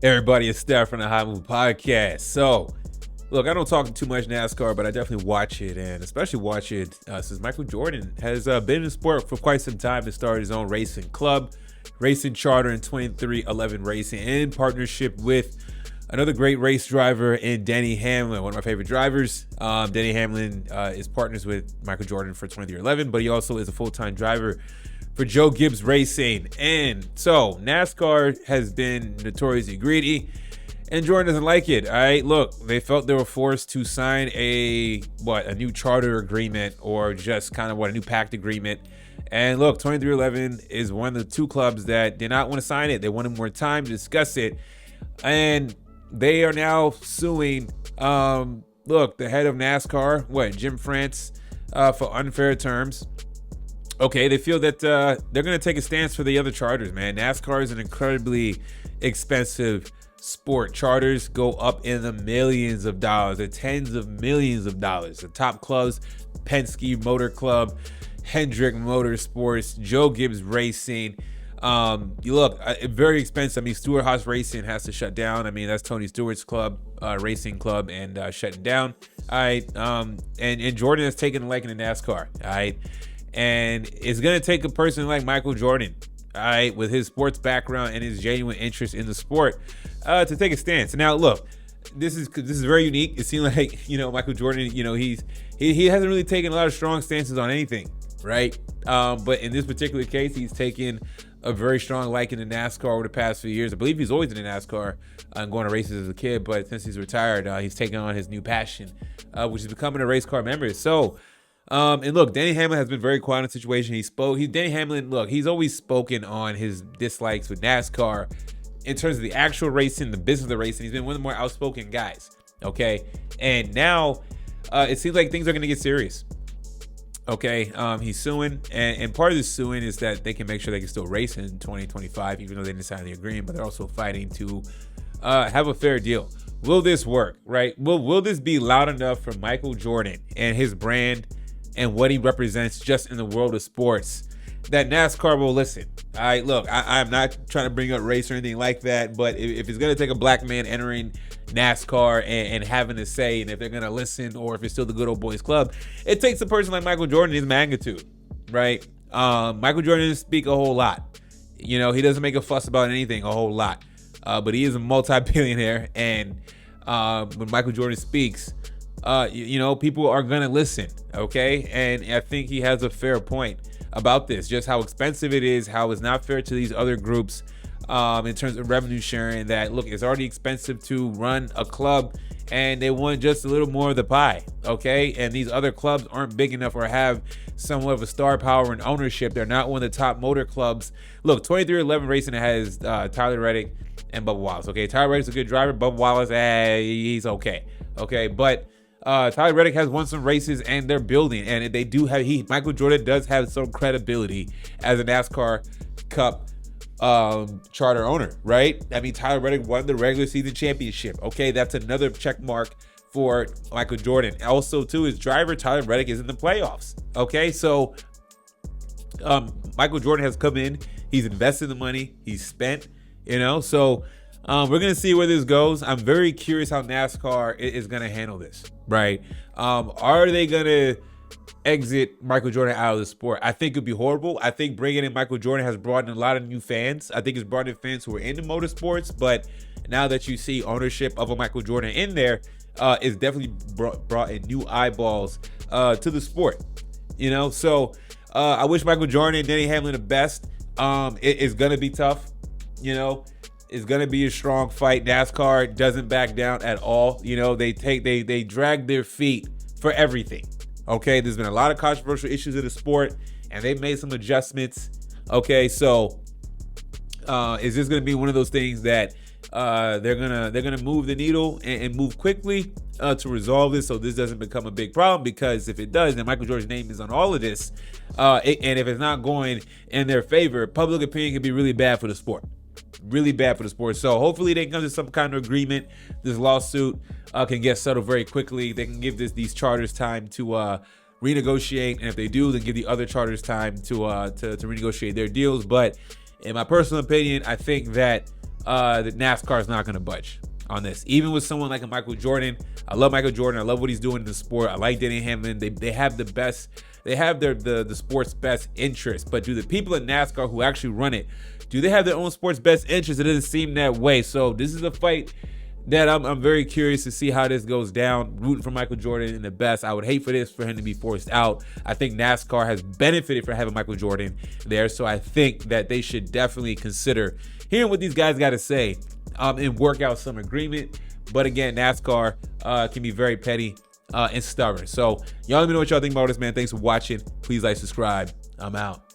Everybody, it's Steph from the High Move Podcast. So, look, I don't talk too much NASCAR, but I definitely watch it, and especially watch it since Michael Jordan has been in the sport for quite some time. To start his own racing club, Racing Charter in 2311 Racing, in partnership with another great race driver in Denny Hamlin, one of my favorite drivers. Denny Hamlin is partners with Michael Jordan for 2311, but he also is a full-time driver for Joe Gibbs Racing. And so NASCAR has been notoriously greedy, and Jordan doesn't like it. All right, look, they felt they were forced to sign a new charter agreement, or just kind of a new pact agreement. And look, 2311 is one of the two clubs that did not want to sign it. They wanted more time to discuss it, and they are now suing. Look, the head of NASCAR, Jim France, for unfair terms. Okay, they feel that they're going to take a stance for the other charters, man. NASCAR is an incredibly expensive sport. Charters go up in the millions of dollars, the tens of millions of dollars. The top clubs, Penske Motor Club, Hendrick Motorsports, Joe Gibbs Racing. You look, very expensive. I mean, Stewart-Haas Racing has to shut down. I mean, that's Tony Stewart's club, racing club, and shutting down. All right, and Jordan has taken a liking to NASCAR. All right. And it's going to take a person like Michael Jordan, all right, with his sports background and his genuine interest in the sport, to take a stance. Now, look, this is very unique. It seems like, Michael Jordan, he hasn't really taken a lot of strong stances on anything, right? But in this particular case, he's taken a very strong liking to NASCAR over the past few years. I believe he's always in NASCAR and going to races as a kid, but since he's retired, he's taken on his new passion, which is becoming a race car member. So, and look, Denny Hamlin has been very quiet in the situation. Denny Hamlin, look, he's always spoken on his dislikes with NASCAR in terms of the actual racing, the business of the racing. He's been one of the more outspoken guys. Okay. And now it seems like things are going to get serious. Okay. He's suing. And part of the suing is that they can make sure they can still race in 2025, even though they didn't sign the agreement, but they're also fighting to have a fair deal. Will this work, right? Will this be loud enough for Michael Jordan and his brand and what he represents just in the world of sports that NASCAR will listen? All right, look, I'm not trying to bring up race or anything like that, but if it's going to take a black man entering NASCAR and having a say, and if they're going to listen, or if it's still the good old boys club, it takes a person like Michael Jordan, his magnitude, right? Michael Jordan doesn't speak a whole lot. He doesn't make a fuss about anything a whole lot, but he is a multi-billionaire, and when Michael Jordan speaks, people are going to listen, okay? And I think he has a fair point about this, just how expensive it is, how it's not fair to these other groups in terms of revenue sharing, that, look, it's already expensive to run a club, and they want just a little more of the pie, okay? And these other clubs aren't big enough or have somewhat of a star power and ownership. They're not one of the top motor clubs. Look, 2311 Racing has Tyler Reddick and Bubba Wallace, okay? Tyler Reddick's a good driver. Bubba Wallace, he's okay, but Tyler Reddick has won some races, and they're building, and they do have Michael Jordan does have some credibility as a NASCAR Cup charter owner, right? I mean, Tyler Reddick won the regular season championship. Okay, that's another check mark for Michael Jordan. Also, too, his driver Tyler Reddick is in the playoffs. Okay, so Michael Jordan has come in, he's invested the money, he's spent, so. We're going to see where this goes. I'm very curious how NASCAR is going to handle this, right? Are they going to exit Michael Jordan out of the sport? I think it would be horrible. I think bringing in Michael Jordan has brought in a lot of new fans. I think it's brought in fans who are into motorsports, but now that you see ownership of a Michael Jordan in there, it's definitely brought in new eyeballs to the sport, So I wish Michael Jordan and Denny Hamlin the best. It's going to be tough, It's going to be a strong fight. NASCAR doesn't back down at all. They drag their feet for everything. Okay, there's been a lot of controversial issues in the sport, and they've made some adjustments. Okay, so is this going to be one of those things that they're gonna move the needle and move quickly to resolve this, so this doesn't become a big problem? Because if it does, then Michael Jordan's name is on all of this, and if it's not going in their favor, public opinion can be really bad for the sport. Really bad for the sport. So hopefully they can come to some kind of agreement. This lawsuit can get settled very quickly. They can give these charters time to renegotiate, and if they do, then give the other charters time to renegotiate their deals. But in my personal opinion, I think that that NASCAR is not going to budge on this. Even with someone like a Michael Jordan, I love Michael Jordan. I love what he's doing in the sport. I like Denny Hamlin. They have the best. They have the sport's best interest. But do the people in NASCAR who actually run it, do they have their own sport's best interest? It doesn't seem that way. So this is a fight that I'm very curious to see how this goes down. Rooting for Michael Jordan in the best. I would hate for him to be forced out. I think NASCAR has benefited from having Michael Jordan there. So I think that they should definitely consider hearing what these guys got to say and work out some agreement. But again, NASCAR can be very petty and stubborn. So y'all let me know what y'all think about this, man. Thanks for watching. Please like, subscribe. I'm out.